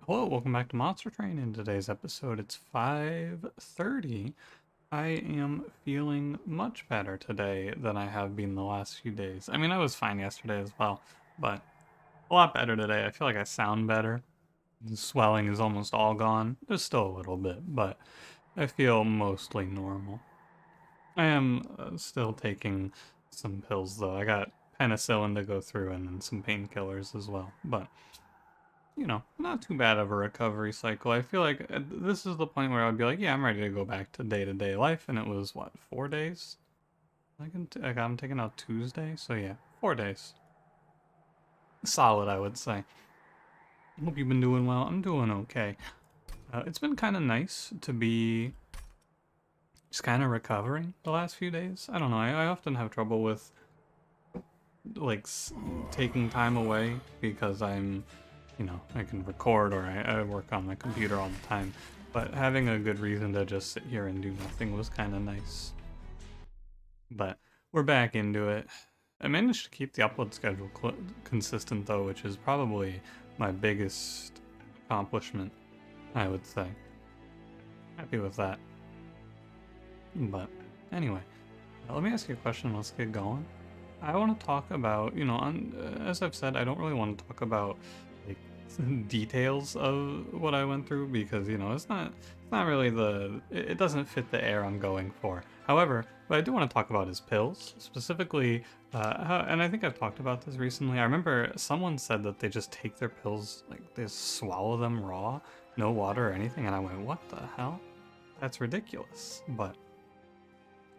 Hello, welcome back to Monster Train. In today's episode, it's 5:30. I am feeling much better today than I have been the last few days. I mean, I was fine yesterday as well, but a lot better today. I feel like I sound better. The swelling is almost all gone. There's still a little bit, but I feel mostly normal. I am still taking some pills though. I got penicillin to go through and then some painkillers as well, but not too bad of a recovery cycle. I feel like this is the point where I would be like, yeah, I'm ready to go back to day life. And it was, what, 4 days? I'm taking out Tuesday. So yeah, 4 days. Solid, I would say. Hope you've been doing well. I'm doing okay. It's been kind of nice to be just kind of recovering the last few days. I don't know. I often have trouble with like taking time away because I can record or I work on my computer all the time. But having a good reason to just sit here and do nothing was kind of nice. But we're back into it. I managed to keep the upload schedule consistent though, which is probably my biggest accomplishment, I would say. Happy with that. But anyway, let me ask you a question. Let's get going. I want to talk about, as I've said, I don't really want to talk about like details of what I went through because it's not really it doesn't fit the air I'm going for. However, what I do want to talk about is pills, specifically, and I think I've talked about this recently. I remember someone said that they just take their pills, like they swallow them raw, no water or anything, and I went, what the hell? That's ridiculous. But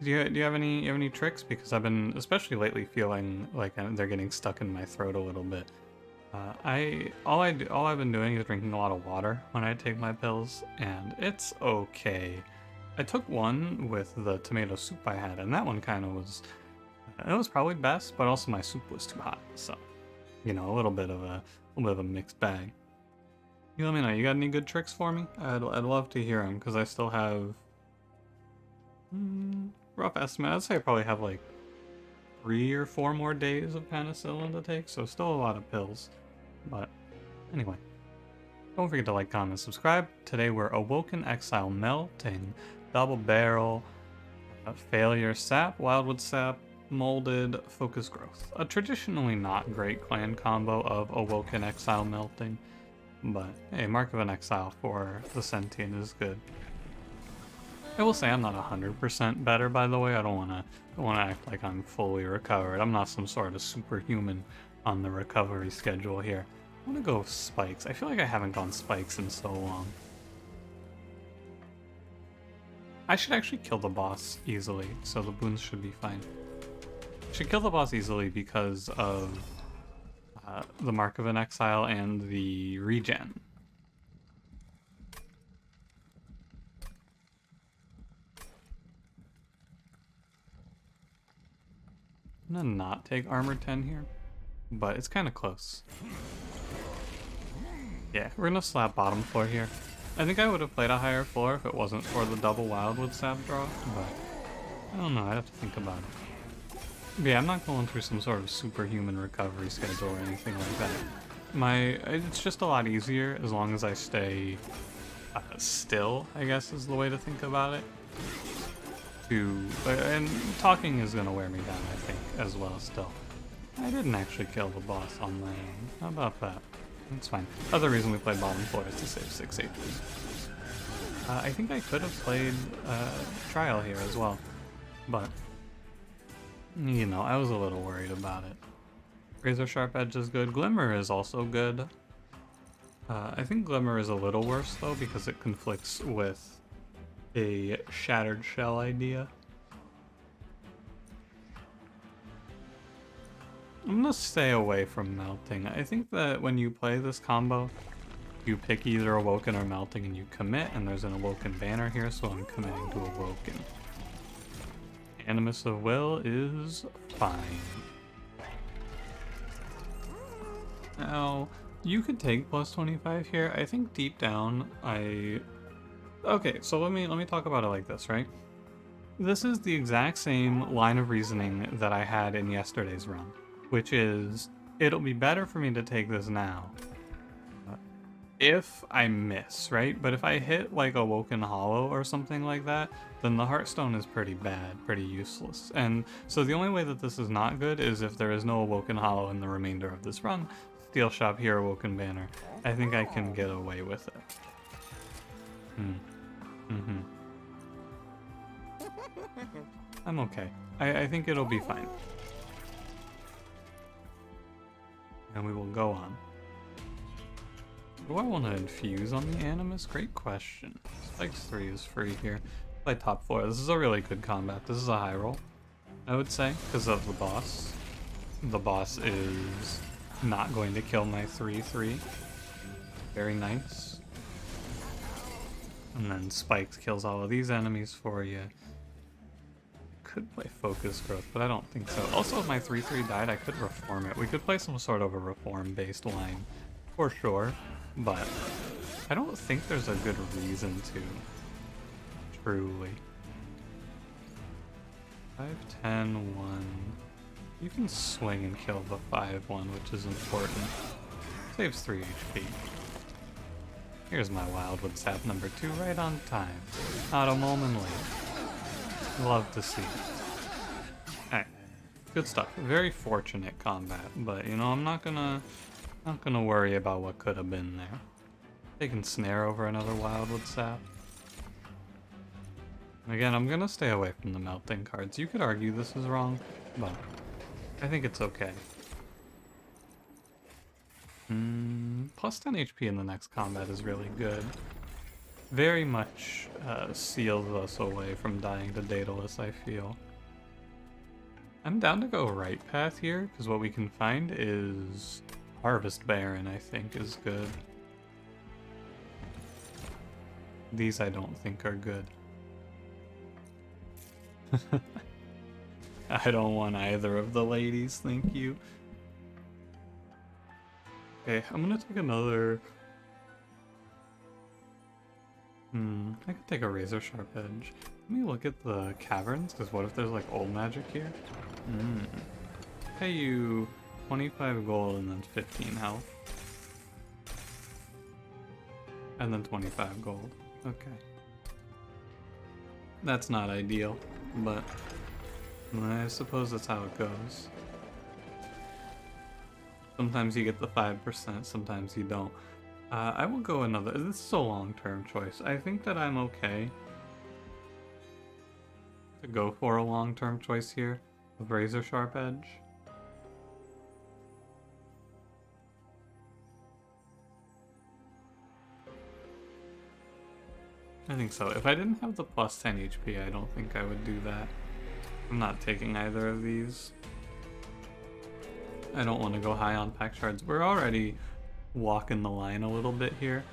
do you have any tricks? Because I've been, especially lately, feeling like they're getting stuck in my throat a little bit. All I've been doing is drinking a lot of water when I take my pills, and it's okay. I took one with the tomato soup I had, and that one kind of was, it was probably best, but also my soup was too hot, so a little bit of a mixed bag. You let me know. You got any good tricks for me? I'd love to hear them because I still have. Rough estimate, I'd say I probably have like 3 or 4 more days of penicillin to take, so still a lot of pills. But anyway, don't forget to like, comment, subscribe. Today we're Awoken, Exile, Melting, Double Barrel, Failure, Sap, Wildwood Sap, Molded, Focus Growth. A traditionally not great clan combo of Awoken, Exile, Melting, but hey, Mark of an Exile for the Sentient is good. I will say I'm not 100% better, by the way. I don't want to act like I'm fully recovered. I'm not some sort of superhuman on the recovery schedule here. I want to go spikes. I feel like I haven't gone spikes in so long. I should actually kill the boss easily, so the boons should be fine. I should kill the boss easily because of the Mark of an Exile and the regen. I'm gonna not take armor 10 here, but it's kind of close. Yeah, we're gonna slap bottom floor here. I think I would have played a higher floor if it wasn't for the double Wildwood Sap draw, but I don't know, I'd have to think about it. But yeah, I'm not going through some sort of superhuman recovery schedule or anything like that. It's just a lot easier as long as I stay still, I guess is the way to think about it. And talking is gonna wear me down, I think, as well still. I didn't actually kill the boss on my own. How about that? That's fine. Other reason we played bottom floor is to save 6 HP. I think I could have played Trial here as well, but I was a little worried about it. Razor Sharp Edge is good. Glimmer is also good. I think Glimmer is a little worse though because it conflicts with a Shattered Shell idea. I'm gonna stay away from Melting. I think that when you play this combo, you pick either Awoken or Melting and you commit, and there's an Awoken banner here, so I'm committing to Awoken. Animus of Will is fine. Now, you could take plus 25 here. I think deep down, Okay, so let me talk about it like this, right? This is the exact same line of reasoning that I had in yesterday's run, which is, it'll be better for me to take this now if I miss, right? But if I hit like Awoken Hollow or something like that, then the Heartstone is pretty bad, pretty useless. And so the only way that this is not good is if there is no Awoken Hollow in the remainder of this run. Steel Shop here, Awoken Banner. I think I can get away with it. I'm okay. I think it'll be fine. And we will go on. Do I want to infuse on the Animus? Great question. Spikes 3 is free here. Play top 4. This is a really good combat. This is a high roll, I would say, because of the boss. The boss is not going to kill my 3/3. Very nice. And then Spikes kills all of these enemies for you. Could play Focus Growth, but I don't think so. Also, if my 3/3 died, I could reform it. We could play some sort of a reform-based line, for sure. But I don't think there's a good reason to, truly. 5, 10, 1. You can swing and kill the 5/1, which is important. Saves 3 HP. Here's my Wildwood Sap number 2 right on time. Not a moment late. Love to see it. Alright. Good stuff. Very fortunate combat, but you know, I'm not gonna worry about what could have been there. They can snare over another Wildwood Sap. Again, I'm gonna stay away from the melting cards. You could argue this is wrong, but I think it's okay. Plus 10 HP in the next combat is really good. Very much seals us away from dying to Daedalus, I feel. I'm down to go right path here, because what we can find is Harvest Baron, I think, is good. These I don't think are good. I don't want either of the ladies, thank you. Okay, I'm gonna take another... I could take a Razor Sharp Edge. Let me look at the caverns, because what if there's like old magic here? Pay you 25 gold and then 15 health. And then 25 gold. Okay. That's not ideal, but I suppose that's how it goes. Sometimes you get the 5%, sometimes you don't. I will go another. This is a long-term choice. I think that I'm okay to go for a long-term choice here of Razor Sharp Edge. I think so. If I didn't have the plus 10 HP, I don't think I would do that. I'm not taking either of these. I don't want to go high on pack shards. We're already walking the line a little bit here,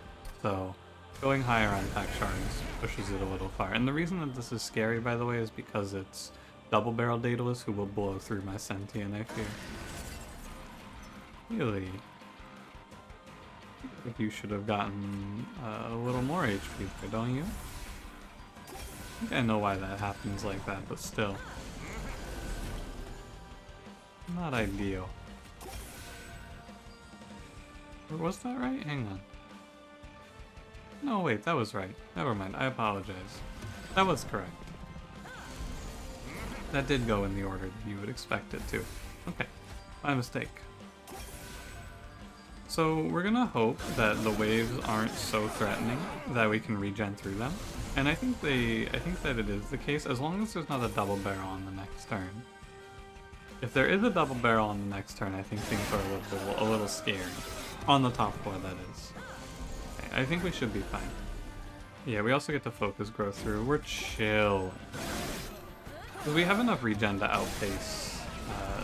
so going higher on pack shards pushes it a little far. And the reason that this is scary, by the way, is because it's double barrel Daedalus who will blow through my Sentient, I fear. Really? I think you should have gotten a little more HP there, don't you? I think I know why that happens like that, but still. Not ideal. Or was that right? Hang on. No, wait, that was right. Never mind, I apologize. That was correct. That did go in the order that you would expect it to. Okay, my mistake. So we're gonna hope that the waves aren't so threatening that we can regen through them. And I think that it is the case, as long as there's not a double barrel on the next turn. If there is a double barrel on the next turn, I think things are a little scary. On the top floor, that is. Okay, I think we should be fine. Yeah, we also get to focus growth through. We're chill. We have enough regen to outpace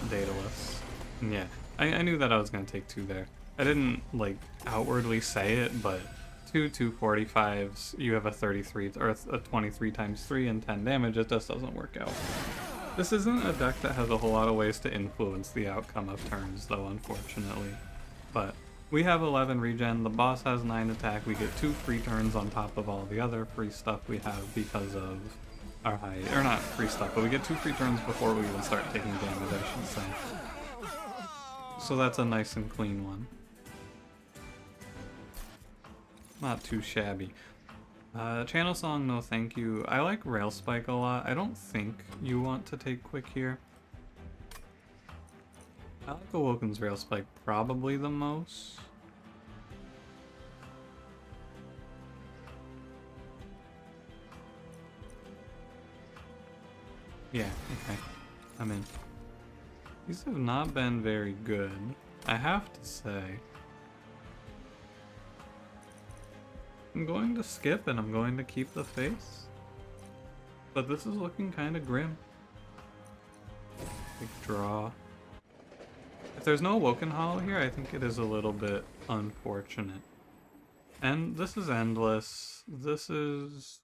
Daedalus. Yeah, I knew that I was going to take 2 there. I didn't, like, outwardly say it, but 2 245s, you have a 33, or a 23 times 3 and 10 damage, it just doesn't work out. This isn't a deck that has a whole lot of ways to influence the outcome of turns, though, unfortunately. But we have 11 regen, the boss has 9 attack, we get 2 free turns on top of all the other free stuff we have because of our high, or not free stuff, but we get 2 free turns before we even start taking damage, I should say. So that's a nice and clean one. Not too shabby. Channel song, no thank you. I like Rail Spike a lot. I don't think you want to take quick here. I like Awoken's Rail Spike probably the most. Yeah, okay. I'm in. These have not been very good, I have to say. I'm going to skip and I'm going to keep the face. But this is looking kind of grim. Big draw. If there's no Awoken Hollow here, I think it is a little bit unfortunate. And this is endless. This is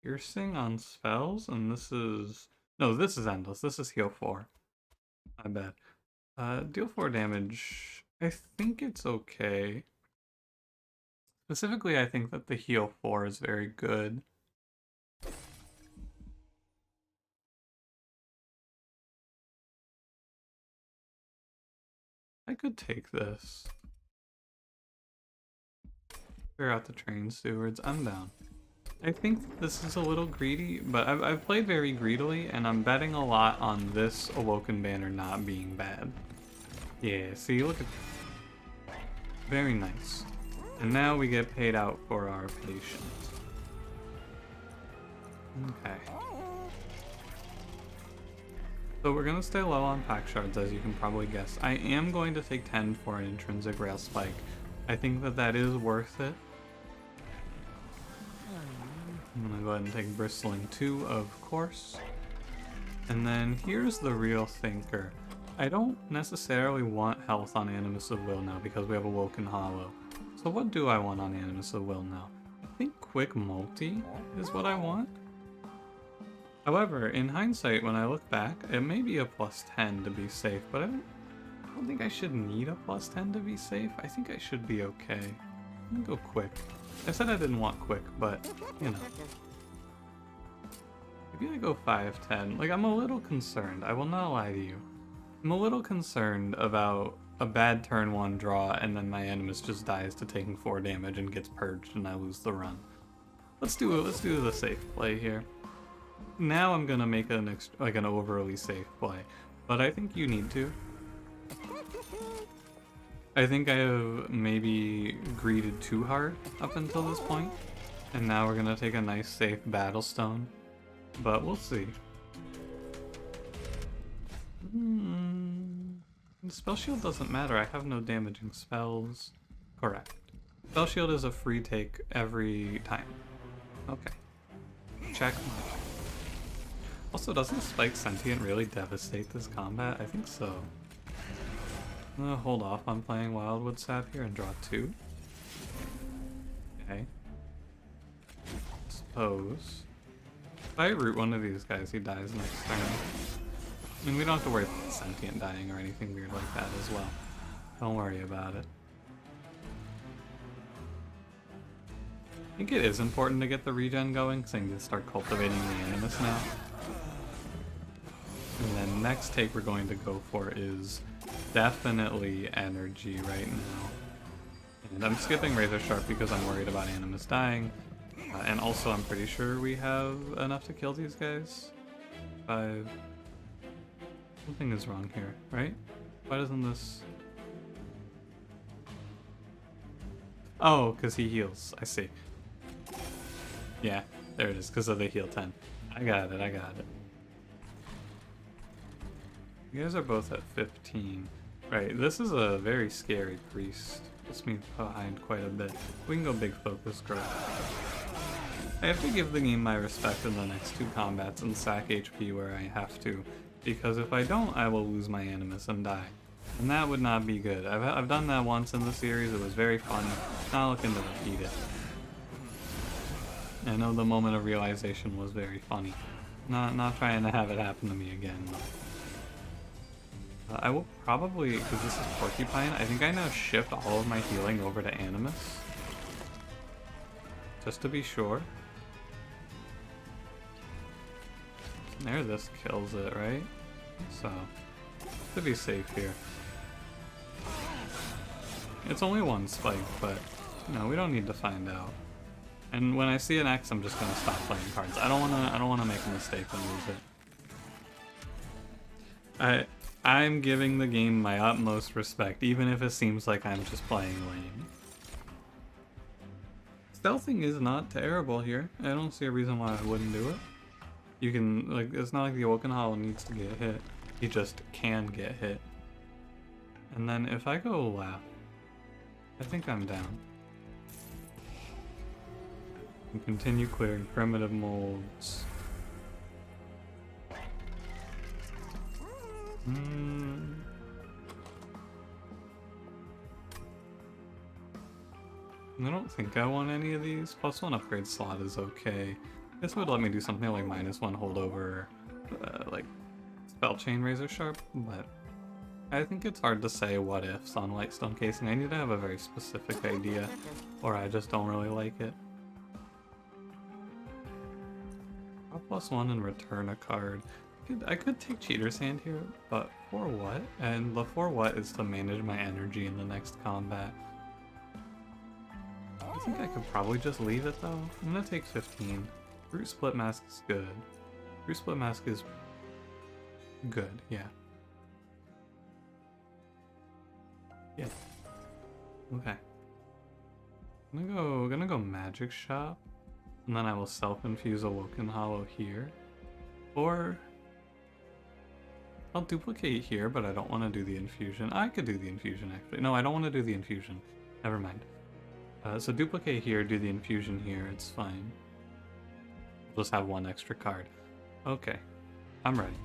piercing on spells, and this is... No, this is endless. This is heal 4. My bad. Deal 4 damage. I think it's okay. Specifically, I think that the heal 4 is very good. I could take this. Clear out the train stewards. I'm down. I think this is a little greedy, but I've played very greedily, and I'm betting a lot on this Awoken banner not being bad. Yeah, see, look at... Very nice. And now we get paid out for our patience. Okay. So we're gonna stay low on pack shards, as you can probably guess. I am going to take 10 for an intrinsic rail spike. I think that that is worth it. I'm gonna go ahead and take Bristling 2, of course. And then here's the real thinker. I don't necessarily want health on Animus of Will now because we have Awoken Hollow. So what do I want on Animus of Will now? I think Quick Multi is what I want. However, in hindsight, when I look back, it may be a plus 10 to be safe, but I don't think I should need a plus 10 to be safe. I think I should be okay. I'm gonna go Quick. I said I didn't want Quick, but, you know. Maybe I go 5-10. Like, I'm a little concerned. I will not lie to you. I'm a little concerned about a bad turn 1 draw, and then my Animus just dies to taking 4 damage and gets purged, and I lose the run. Let's do the safe play here. Now I'm gonna make an overly safe play, but I think you need to. I think I have maybe greeted too hard up until this point, and now we're gonna take a nice safe battle stone, but we'll see. Spell shield doesn't matter. I have no damaging spells. Correct. Spell shield is a free take every time. Okay. Check. Also, doesn't Spike Sentient really devastate this combat? I think so. I'm gonna hold off on playing Wildwood Sap here and draw 2. Okay. Suppose. If I root one of these guys, he dies next turn. I mean, we don't have to worry about Sentient dying or anything weird like that as well. Don't worry about it. I think it is important to get the regen going, because I need to start cultivating the Animus now. And then next take we're going to go for is definitely energy right now. And I'm skipping Razor Sharp because I'm worried about Animus dying. And also I'm pretty sure we have enough to kill these guys. 5. Something is wrong here, right? Why doesn't this... Oh, because he heals. I see. Yeah, there it is, because of the heal 10. I got it, I got it. You guys are both at 15. Right, this is a very scary priest. Puts me behind quite a bit. We can go big focus growth. I have to give the game my respect in the next 2 combats and sack HP where I have to, because if I don't, I will lose my Animus and die. And that would not be good. I've done that once in the series, it was very fun. Not looking to repeat it. I know the moment of realization was very funny. Not trying to have it happen to me again. I will probably, because this is Porcupine, I think I now shift all of my healing over to Animus. Just to be sure. There, this kills it, right? So, to be safe here. It's only 1 spike, but No, we don't need to find out. And when I see an X, I'm just gonna stop playing cards. I don't wanna make a mistake and lose it. I'm giving the game my utmost respect, even if it seems like I'm just playing lame. Stealthing is not terrible here. I don't see a reason why I wouldn't do it. You can, like, it's not like the Awoken Hollow needs to get hit. He just can get hit. And then if I go left, I think I'm down. And continue clearing primitive molds. I don't think I want any of these. +1 upgrade slot is okay. This would let me do something like -1 holdover, like spell chain razor sharp, but I think it's hard to say what ifs on Lightstone casing. I need to have a very specific idea, or I just don't really like it. +1 and return a card. I could take Cheater's Hand here, but for what? And the for what is to manage my energy in the next combat. I think I could probably just leave it though. I'm gonna take 15. Root Split Mask is good. Root Split Mask is good, yeah. Yeah. Okay. I'm gonna go Magic Shop, and then I will self-infuse Awoken Hollow here. Or I'll duplicate here, but I don't want to do the infusion. I could do the infusion actually. No, I don't want to do the infusion. Never mind. So duplicate here, do the infusion here, it's fine. Just have one extra card. Okay, I'm ready.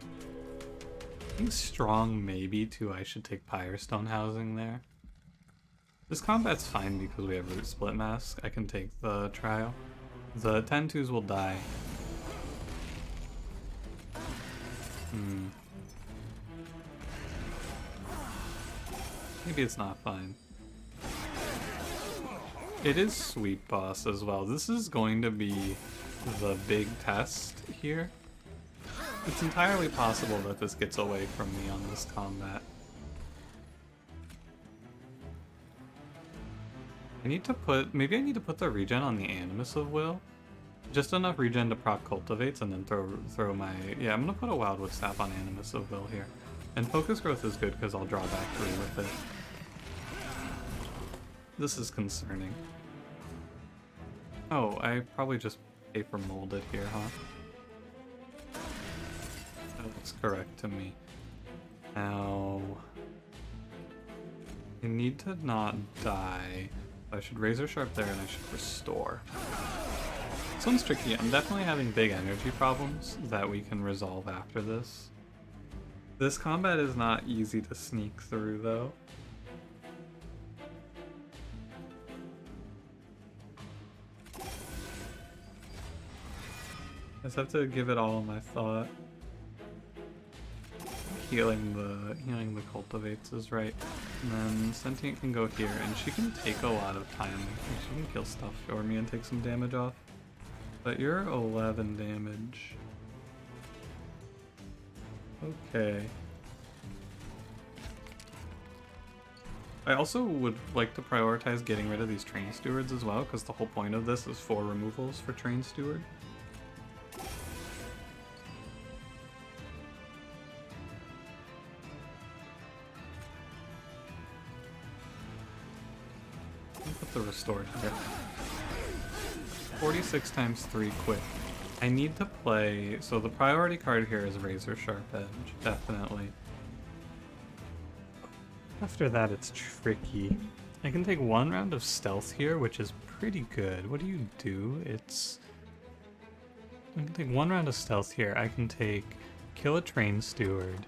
I think strong maybe too. I should take Pyrestone Housing there. This combat's fine because we have Root Split Mask. I can take the trial. The 10-2s will die. Maybe it's not fine. It is Sweet Boss as well. This is going to be the big test here. It's entirely possible that this gets away from me on this combat. Maybe I need to put the regen on the Animus of Will. Just enough regen to proc Cultivates and then throw my... Yeah, I'm gonna put a Wildwood Sap on Animus of Will here. And Focus Growth is good because I'll draw back 3 with it. This is concerning. Oh, I probably just paper molded here, huh? That looks correct to me. Now... I need to not die. I should Razor Sharp there and I should Restore. This one's tricky. I'm definitely having big energy problems that we can resolve after this. This combat is not easy to sneak through though. I just have to give it all my thought. Healing the cultivates is right. And then Sentient can go here, and she can take a lot of time. She can kill stuff for me and take some damage off. But you're 11 damage. Okay. I also would like to prioritize getting rid of these Train Stewards as well, because the whole point of this is 4 removals for Train Steward. Put the Restore here. 46 times 3 quick. I need to play... So the priority card here is Razor Sharp Edge, definitely. After that it's tricky. I can take 1 round of Stealth here, which is pretty good. What do you do? I can take 1 round of Stealth here. I can take... Kill a Train Steward.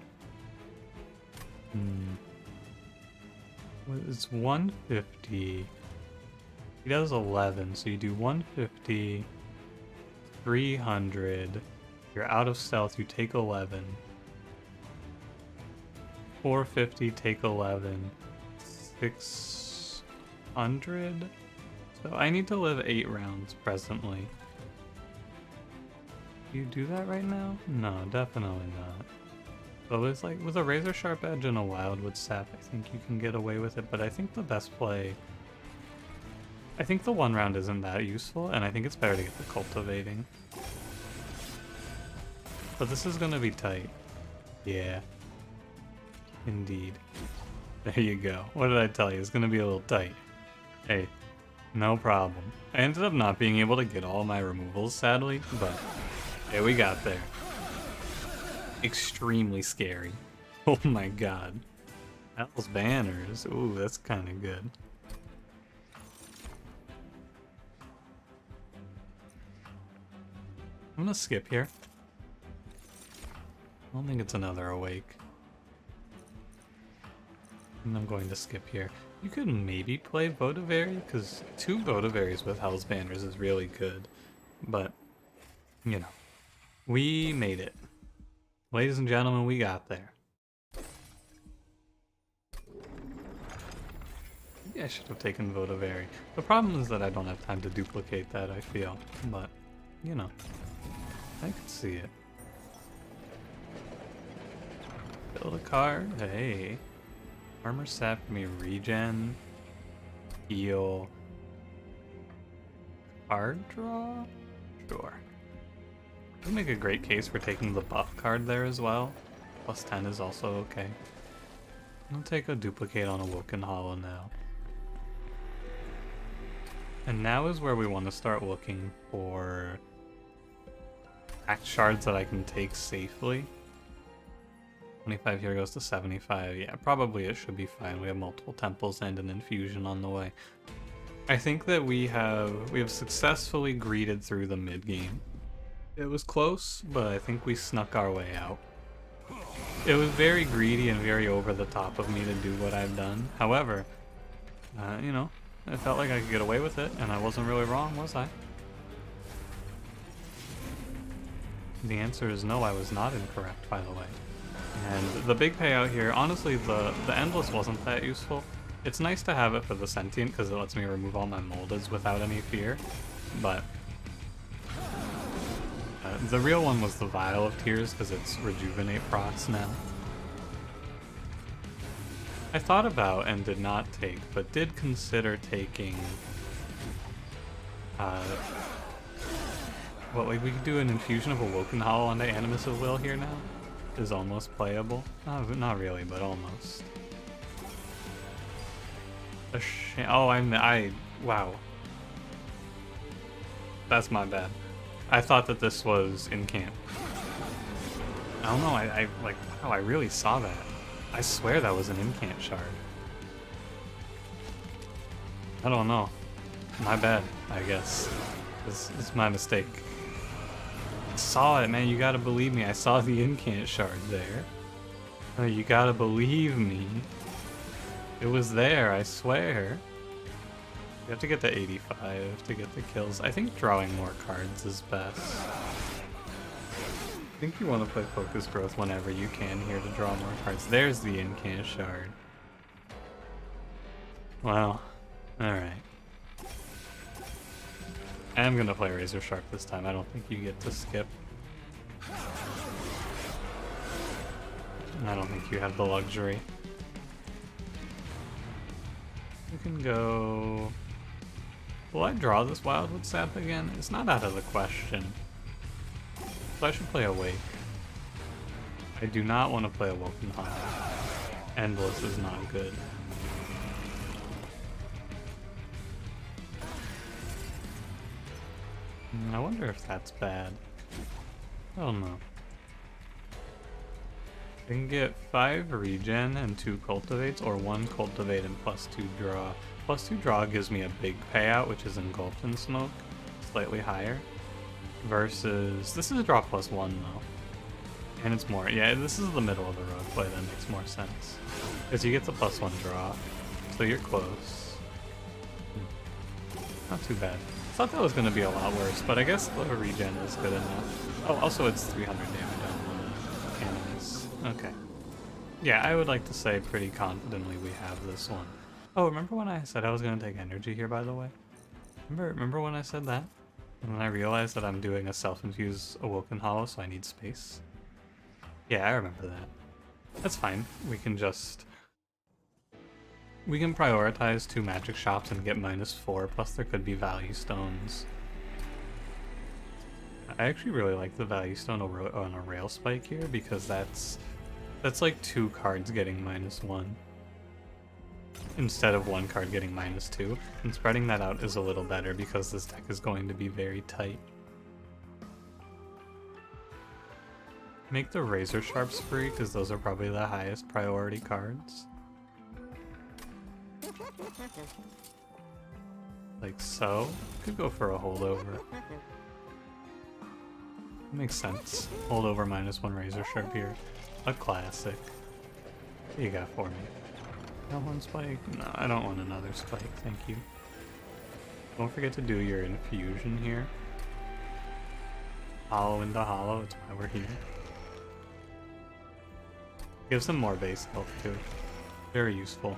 It's 150. He does 11, so you do 150, 300, you're out of stealth, you take 11, 450, take 11, 600, so I need to live 8 rounds presently. Do you do that right now? No, definitely not. So it's like, with a Razor Sharp Edge and a Wildwood Sap, I think you can get away with it, but I think the best play I think the one round isn't that useful, and I think it's better to get the cultivating. But this is gonna be tight. Yeah. Indeed. There you go. What did I tell you? It's gonna be a little tight. Hey, no problem. I ended up not being able to get all my removals, sadly, but hey, we got there. Extremely scary. Oh my god. Hell's banners. Ooh, that's kind of good. I'm gonna skip here. I don't think it's another awake. And I'm going to skip here. You could maybe play Votivary, because 2 Votivaries with Hell's Banners is really good. But, you know, we made it. Ladies and gentlemen, we got there. Maybe I should have taken Votivary. The problem is that I don't have time to duplicate that, I feel. But, you know, I could see it. Build a card? Hey. Armor sap me regen, heal, card draw? Sure. Would make a great case for taking the buff card there as well. Plus 10 is also okay. I'll take a duplicate on Awoken Hollow now. And now is where we want to start looking for act shards that I can take safely. 25 here goes to 75. Yeah, probably it should be fine. We have multiple temples and an infusion on the way. I think that we have successfully greeted through the mid game. It was close, but I think we snuck our way out. It was very greedy and very over the top of me to do what I've done. However, you know, I felt like I could get away with it, and I wasn't really wrong, was I? The answer is no, I was not incorrect, by the way. And the big payout here, honestly, the Endless wasn't that useful. It's nice to have it for the Sentient because it lets me remove all my moldeds without any fear, but the real one was the Vial of Tears because it's Rejuvenate Procs now. I thought about and did not take, but did consider taking what, like we could do an infusion of Awoken Hollow onto Animus of Will here now? Is almost playable. Not really, but almost. Oh, wow. That's my bad. I thought that this was in camp. I don't know, I like, wow, I really saw that. I swear that was an incant shard. I don't know. My bad, I guess. It's my mistake. I saw it, man. You gotta believe me. I saw the incant shard there. Oh, you gotta believe me. It was there, I swear. You have to get to 85 to get the kills. I think drawing more cards is best. I think you want to play Focus Growth whenever you can here to draw more cards. There's the incant shard. Wow. Alright. I'm gonna play Razor Sharp this time. I don't think you get to skip. I don't think you have the luxury. You can go... Will I draw this Wildwood Sap again? It's not out of the question. So I should play Awake. I do not want to play Awoken Hollow. Endless is not good. I wonder if that's bad. I don't know. I can get 5 regen and 2 cultivates, or 1 cultivate and plus 2 draw. Plus 2 draw gives me a big payout, which is engulfed in smoke, slightly higher. Versus, this is a draw plus 1 though. And it's more, yeah, this is the middle of the road play that makes more sense. Because you get the plus 1 draw, so you're close. Not too bad. I thought that was going to be a lot worse, but I guess the regen is good enough. Oh, also it's 300 damage on the enemies. Okay. Yeah, I would like to say pretty confidently we have this one. Oh, remember when I said I was going to take energy here, by the way? Remember when I said that? And then I realized that I'm doing a self-infused Awoken Hollow, so I need space. Yeah, I remember that. That's fine. We can just We can prioritize 2 magic shops and get -4, plus there could be value stones. I actually really like the value stone on a rail spike here because that's like 2 cards getting -1 instead of 1 card getting -2, and spreading that out is a little better because this deck is going to be very tight. Make the Razor Sharps free because those are probably the highest priority cards. Like so. Could go for a holdover. Makes sense. Holdover -1 Razor Sharp here. A classic. What do you got for me? No one spike? No, I don't want another spike, thank you. Don't forget to do your infusion here. Hollow into hollow, it's why we're here. Gives them more base health too. Very useful.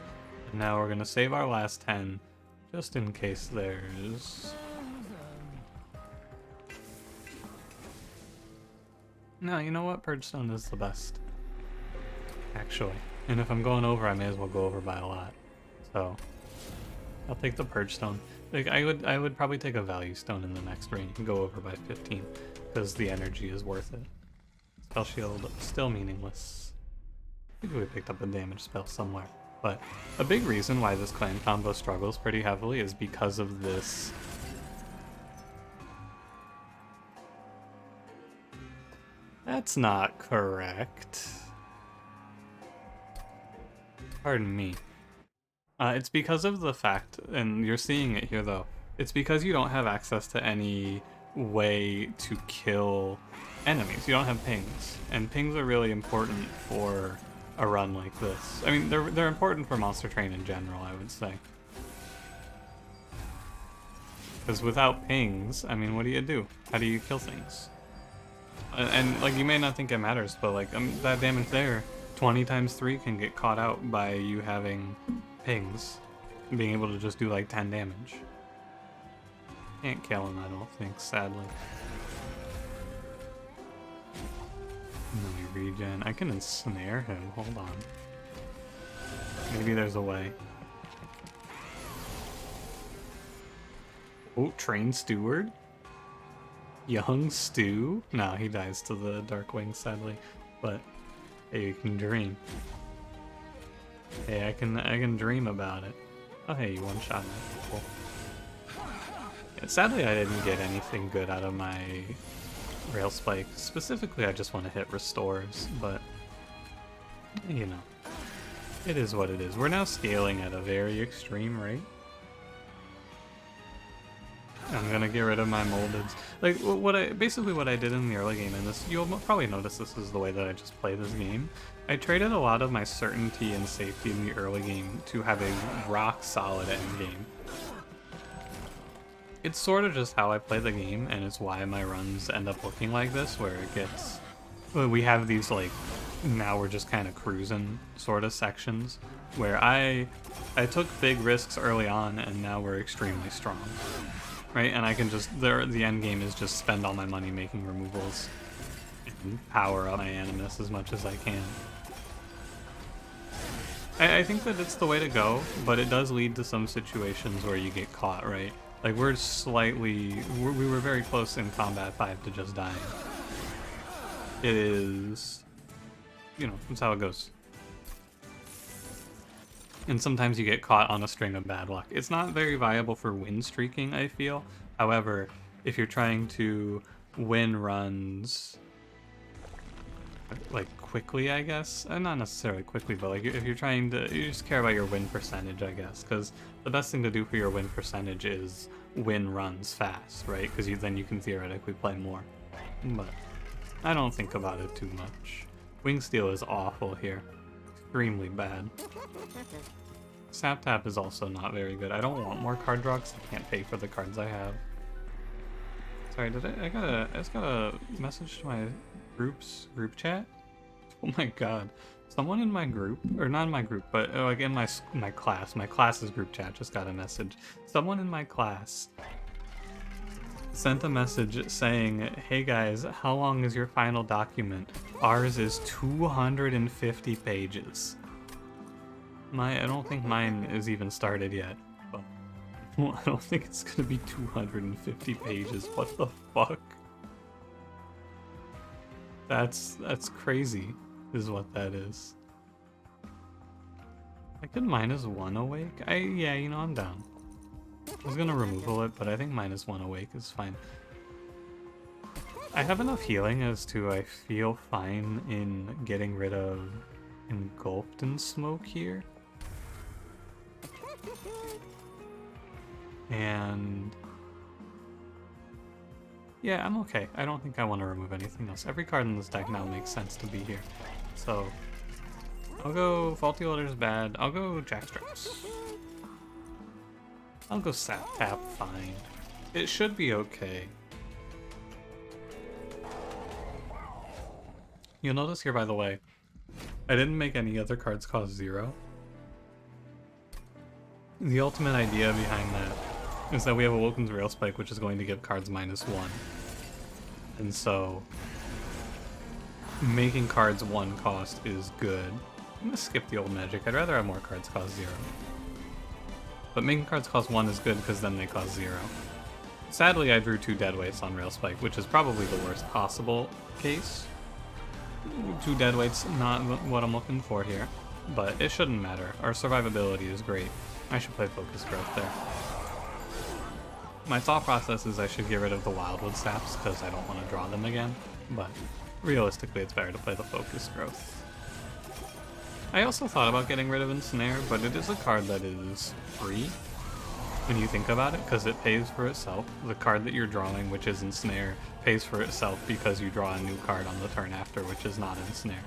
And now we're gonna save our last 10, just in case there's... No, you know what? Purge Stone is the best. Actually. And if I'm going over, I may as well go over by a lot. So, I'll take the Purge Stone. Like, I would probably take a Value Stone in the next range and go over by 15, because the energy is worth it. Spell Shield, still meaningless. I think we picked up a damage spell somewhere. But a big reason why this clan combo struggles pretty heavily is because of this. That's not correct. Pardon me. It's because of the fact, and you're seeing it here though, it's because you don't have access to any way to kill enemies. You don't have pings, and pings are really important for a run like this. I mean, they're important for Monster Train in general, I would say. Because without pings, I mean, what do? How do you kill things? And like, you may not think it matters, but like, that damage there, 20 times 3 can get caught out by you having pings, and being able to just do like 10 damage. Can't kill him, I don't think, sadly. Let me regen. I can ensnare him. Hold on. Maybe there's a way. Oh, Train Steward? Young Stew? No, he dies to the Darkwing, sadly. But hey, you can dream. Hey, I can dream about it. Oh, hey, you one-shot me. Cool. Yeah, sadly, I didn't get anything good out of my Rail Spike. Specifically, I just want to hit restores, but you know, it is what it is. We're now scaling at a very extreme rate. I'm gonna get rid of my moldeds. Like, basically what I did in the early game, and this, you'll probably notice this is the way that I just play this game. I traded a lot of my certainty and safety in the early game to have a rock solid end game. It's sort of just how I play the game, and it's why my runs end up looking like this, where it gets... We have these, like, now we're just kind of cruising sort of sections, where I took big risks early on, and now we're extremely strong. Right, and I can just, the end game is just spend all my money making removals and power up my Animus as much as I can. I think that it's the way to go, but it does lead to some situations where you get caught, right? Like, we were very close in Combat 5 to just dying. It is, you know, that's how it goes. And sometimes you get caught on a string of bad luck. It's not very viable for win streaking, I feel. However, if you're trying to win runs, like, quickly, I guess? Not necessarily quickly, but like, if you're trying to, you just care about your win percentage, I guess. Because the best thing to do for your win percentage is win runs fast, right? Because then you can theoretically play more. But I don't think about it too much. Wing Steel is awful here. Extremely bad. Sap Tap is also not very good. I don't want more card draw because I can't pay for the cards I have. Sorry, I just got a message to my group chat? Oh my god. Someone in my group, or not in my group, but like in my class's group chat just got a message. Someone in my class sent a message saying, hey guys, how long is your final document? Ours is 250 pages. I don't think mine is even started yet, but well, I don't think it's gonna be 250 pages. What the fuck? That's crazy, is what that is. I could -1 awake. Yeah, you know, I'm down. I was gonna removal it, but I think -1 awake is fine. I have enough healing as to I feel fine in getting rid of engulfed in smoke here. And yeah, I'm okay. I don't think I want to remove anything else. Every card in this deck now makes sense to be here. So I'll go Faulty Letters bad. I'll go Jackstraps. I'll go Sap Tap fine. It should be okay. You'll notice here, by the way, I didn't make any other cards cost 0. The ultimate idea behind that is that we have Awoken's Rail Spike, which is going to give cards -1. And so making cards 1 cost is good. I'm gonna skip the old magic. I'd rather have more cards cost 0. But making cards cost 1 is good because then they cost 0. Sadly, I drew 2 deadweights on Rail Spike, which is probably the worst possible case. 2 deadweights, not what I'm looking for here, but it shouldn't matter. Our survivability is great. I should play Focus Growth there. My thought process is I should get rid of the Wildwood Saps because I don't want to draw them again, but realistically it's better to play the Focus Growth. I also thought about getting rid of Ensnare, but it is a card that is free when you think about it, because it pays for itself. The card that you're drawing, which is Ensnare, pays for itself because you draw a new card on the turn after, which is not Ensnare.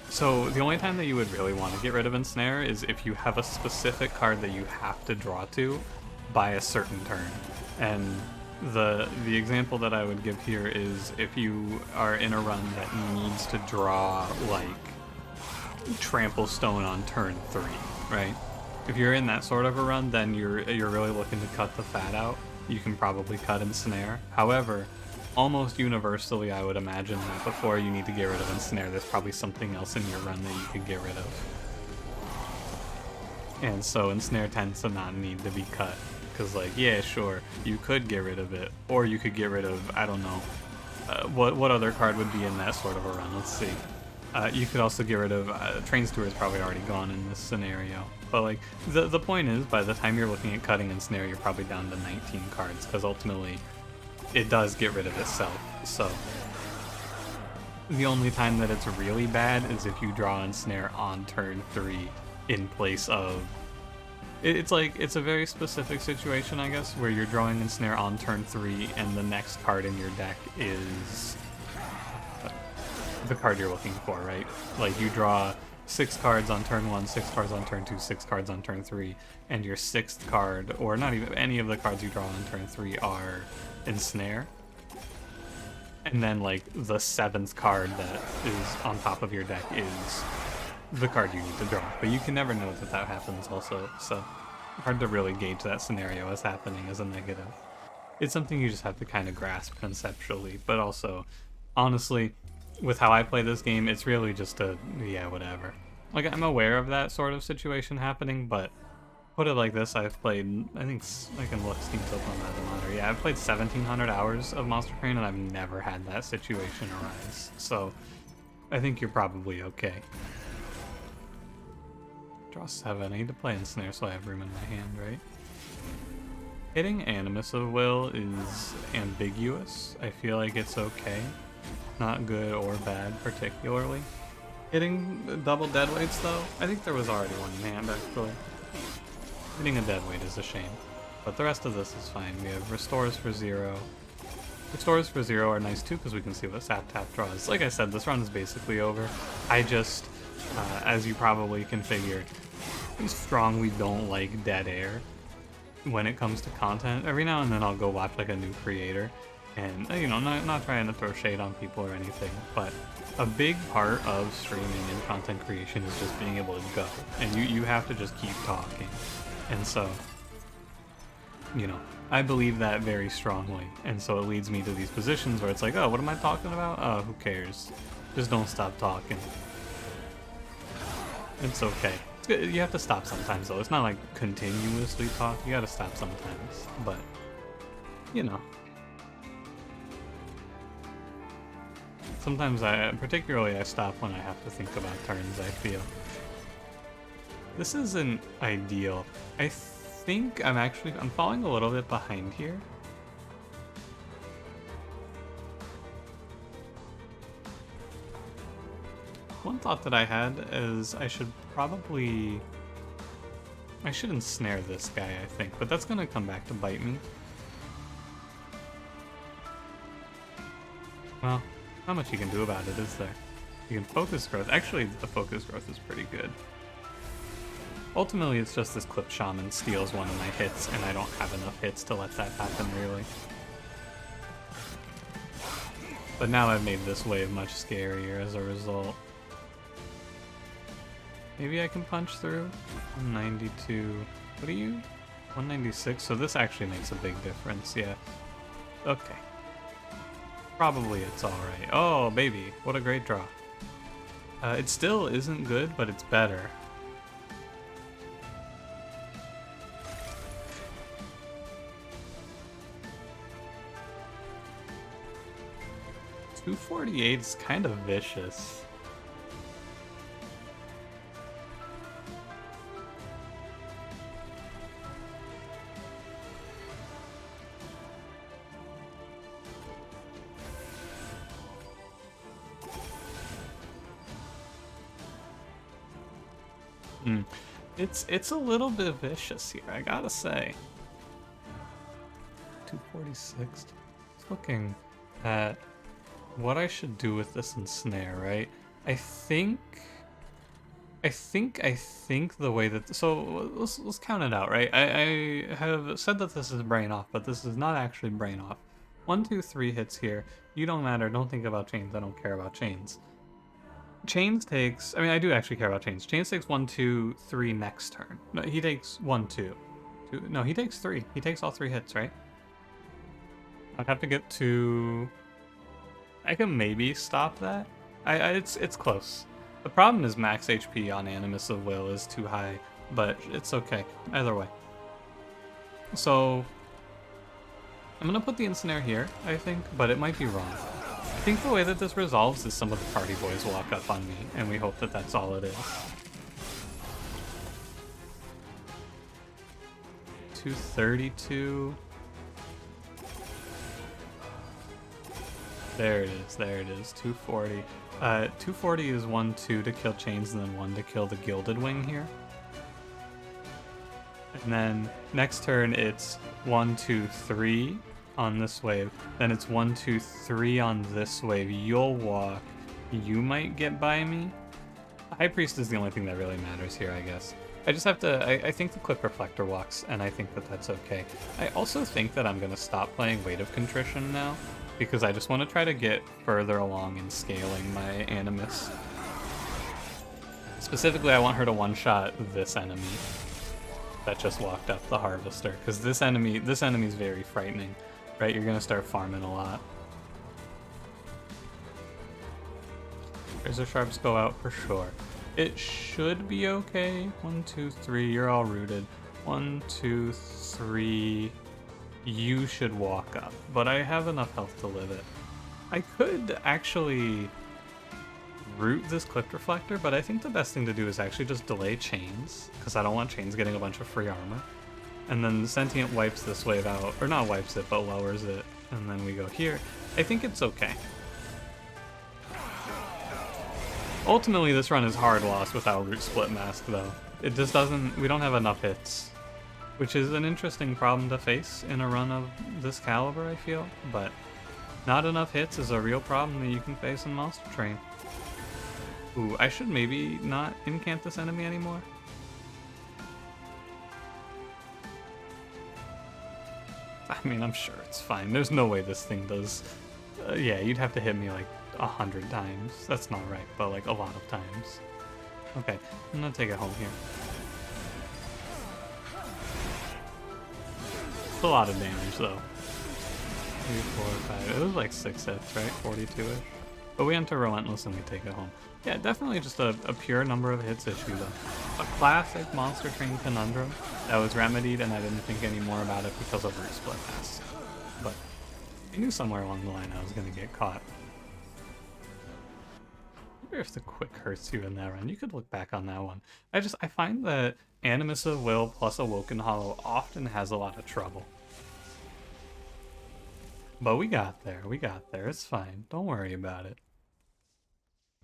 So the only time that you would really want to get rid of Ensnare is if you have a specific card that you have to draw to by a certain turn. And the example that I would give here is if you are in a run that needs to draw, like, Trample Stone on turn 3, right? If you're in that sort of a run, then you're really looking to cut the fat out. You can probably cut Ensnare. However, almost universally, I would imagine that before you need to get rid of Ensnare, there's probably something else in your run that you could get rid of. And so Ensnare tends to not need to be cut. Because, like, yeah, sure, you could get rid of it. Or you could get rid of, I don't know, what other card would be in that sort of a run? Let's see. You could also get rid of, Train Steward's probably already gone in this scenario. But, like, the point is, by the time you're looking at cutting Ensnare, you're probably down to 19 cards, because ultimately, it does get rid of itself. So, the only time that it's really bad is if you draw Ensnare on turn 3 in place of... It's like, it's a very specific situation, I guess, where you're drawing Ensnare on turn 3, and the next card in your deck is the card you're looking for, right? Like, you draw 6 cards on turn 1, 6 cards on turn 2, 6 cards on turn 3, and your 6th card, or not even any of the cards you draw on turn 3 are Ensnare. And then, like, the 7th card that is on top of your deck is the card you need to draw. But you can never know that that happens also, so hard to really gauge that scenario as happening as a negative. It's something you just have to kind of grasp conceptually, but also, honestly, with how I play this game, it's really just a, yeah, whatever. Like, I'm aware of that sort of situation happening, but put it like this, I've played, I think, I can look Steam's up on that monitor. Yeah, I've played 1,700 hours of Monster Train, and I've never had that situation arise. So, I think you're probably okay. Draw 7. I need to play Ensnare so I have room in my hand, right? Hitting Animus of Will is ambiguous. I feel like it's okay. Not good or bad, particularly. Hitting double deadweights, though, I think there was already one in hand, actually. Hitting a deadweight is a shame. But the rest of this is fine. We have Restores for 0. Restores for 0 are nice, too, because we can see what Sap Tap draws. Like I said, this run is basically over. I just, as you probably can figure, strongly don't like dead air when it comes to content. Every now and then I'll go watch, like, a new creator. And, you know, not trying to throw shade on people or anything, but a big part of streaming and content creation is just being able to go. And you have to just keep talking. And so, you know, I believe that very strongly. And so it leads me to these positions where it's like, oh, what am I talking about? Oh, who cares? Just don't stop talking. It's okay. You have to stop sometimes, though. It's not like continuously talk. You gotta stop sometimes. But, you know. Sometimes particularly I stop when I have to think about turns, I feel. This isn't ideal. I think I'm falling a little bit behind here. One thought that I had is I should ensnare this guy, I think, but that's gonna come back to bite me. Well, not much you can do about it, is there? You can focus growth. Actually, the focus growth is pretty good. Ultimately, it's just this Clip Shaman steals one of my hits, and I don't have enough hits to let that happen, really. But now I've made this wave much scarier as a result. Maybe I can punch through? 192. What are you? 196? So this actually makes a big difference, yeah. Okay. Probably it's alright. Oh, baby. What a great draw. It still isn't good, but it's better. $248 is kind of vicious. It's a little bit vicious here, I gotta say. 246. Looking at what I should do with this ensnare, right? I think the way that let's count it out, right? I have said that this is brain off, but this is not actually brain off. 1, 2, 3 hits here. You don't matter. Don't think about chains. I don't care about chains. Chains takes. I mean, I do actually care about chains. Chains takes 1, 2, 3 next turn. No, he takes 1, 2. No, he takes 3. He takes all 3 hits, right? I'd have to get to. I can maybe stop that. It's close. The problem is max HP on Animus of Will is too high, but it's okay. Either way. So I'm gonna put the Ensnare here, I think, but it might be wrong. I think the way that this resolves is some of the party boys walk up on me, and we hope that that's all it is. 232. There it is, 240. 240 is 1, 2 to kill chains, and then 1 to kill the Gilded Wing here. And then next turn it's 1, 2, 3 on this wave. Then it's 1, 2, 3 on this wave. You'll walk. You might get by me. High Priest is the only thing that really matters here, I guess. I just have to, I think the Clip Reflector walks, and I think that that's okay. I also think that I'm going to stop playing Weight of Contrition now, because I just want to try to get further along in scaling my Animus. Specifically, I want her to one-shot this enemy that just walked up, the Harvester, because this enemy's very frightening, right? You're going to start farming a lot. Razor Sharps go out for sure. It should be okay. 1, 2, 3, you're all rooted. 1, 2, 3... You should walk up, but I have enough health to live it. I could actually root this Clipped Reflector, but I think the best thing to do is actually just delay chains, because I don't want chains getting a bunch of free armor. And then the Sentient wipes this wave out, or not wipes it, but lowers it, and then we go here. I think it's okay. Ultimately, this run is hard lost without Root Split Mask, though. It just doesn't, we don't have enough hits. Which is an interesting problem to face in a run of this caliber, I feel, but not enough hits is a real problem that you can face in Monster Train. Ooh, I should maybe not incant this enemy anymore. I mean, I'm sure it's fine. There's no way this thing does... yeah, you'd have to hit me like 100 times. That's not right, but like a lot of times. Okay, I'm gonna take it home here. It's a lot of damage, though. 3, 4, 5. It was like 6 hits, right? 42-ish. But we enter Relentless and we take it home. Yeah, definitely just a pure number of hits issue though. A classic Monster Train conundrum that was remedied, and I didn't think any more about it because of Root Split Pass. But I knew somewhere along the line I was going to get caught. I wonder if the quick hurts you in that run. You could look back on that one. I find that Animus of Will plus Awoken Hollow often has a lot of trouble. But we got there. We got there. It's fine. Don't worry about it.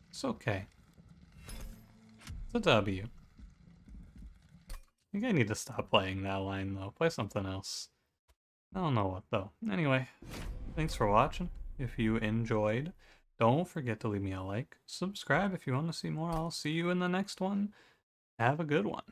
It's okay. It's a W. I think I need to stop playing that line though. Play something else. I don't know what though. Anyway, thanks for watching. If you enjoyed, don't forget to leave me a like. Subscribe if you want to see more. I'll see you in the next one. Have a good one.